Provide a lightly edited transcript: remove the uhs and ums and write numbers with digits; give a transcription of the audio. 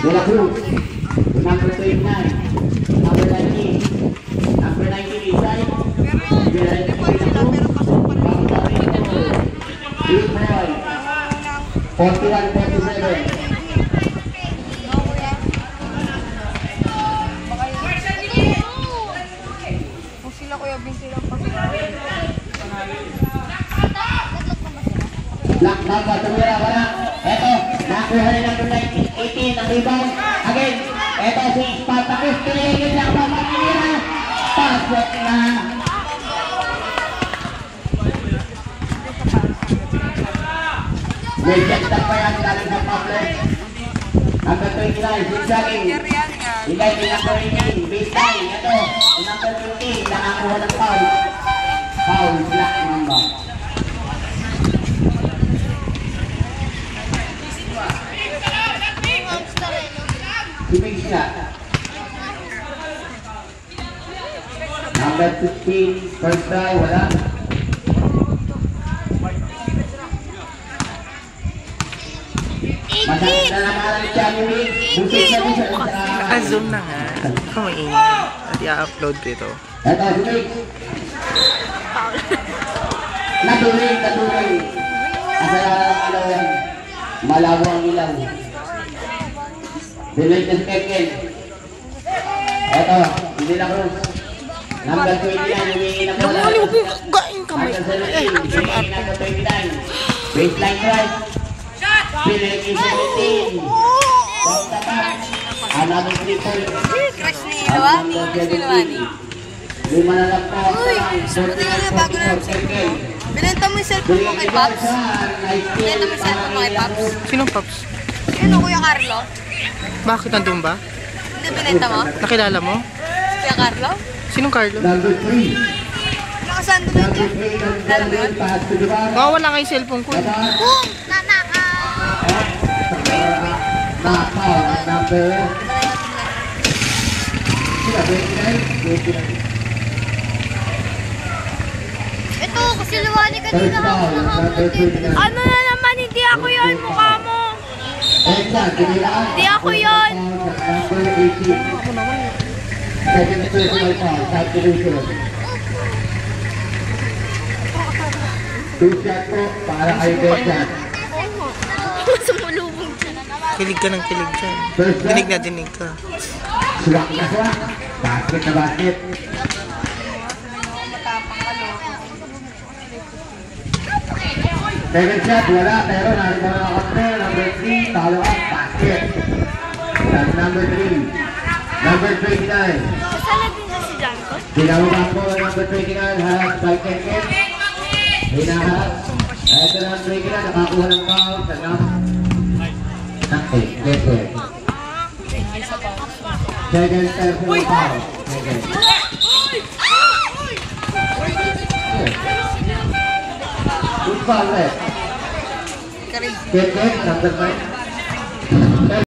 De La Cruz. Number 29. Number 19. Number 19 inside. De La Cruz. Big boy. 41-47. Black number, tumira, wala. Eto, nakuha rin ng 18 ang rebound. Again, eto si Spartacus, pinigil lang ba matinira. Pasok na. May jetstop pa yan galing sa public. Number 29, zigzagging. Ilay, number 18, baseline. Eto, number 20, nakakuha ng foul. Foul, black number. Sibig siya. Number 15, first try, wala. Masakit na naman ang Jamie. Busit na din sa... Zoom na nga. Kumaingin. At i-upload ko ito. Eto, sibig. Natuloy. Asa ang ilaw yan. Malabo ang ilaw. Delete and Pekel. Eto, hindi na Cruz. Number 29, humingi na bola. Number 17, humingi na 29. Baseline drive. Pinagi 17. Basta pa. Another 3 points. Crush ni Luwani. Lima na lang po. Uy, buti nga na bago na cellphone. Binenta mo yung cellphone mo kay Pops? Binenta mo yung cellphone mo kay Pops? Sinong Pops? Sino, Kuya Carlo? Bakit nandun ba? Hindi binenta mo? Nakilala mo? Kuya Carlo? Sinong Carlo? Number 3. Nakasando na dyan. Lalo mo yun? Mawawala nga yung cellphone ko. Boom! Nanaka! Number Ito, kasi Luwani kanina hapon. Ano na naman, hindi ako yun, mukha mo. Hindi ako yun. Second personal foul, substitution. 2 shot po para kay Benjan. Sumulubong dyan. Kilig ka ng kilig dyan. First shot. Dinig na dinig ka. Swak na swak. Basket na basket. Second shot, wala. Pero narito na kapre. Number 3, follow up, basket. That's number 3. Number 29. Saan na din si Janko? Dinawag po number 29, harap by Kenken. Hinaharap. Ito na ang 29, nakakuha ng foul. Sakti, Kenken. Second personal foul. Kenken. Good foul, eh. Kenken, number 9.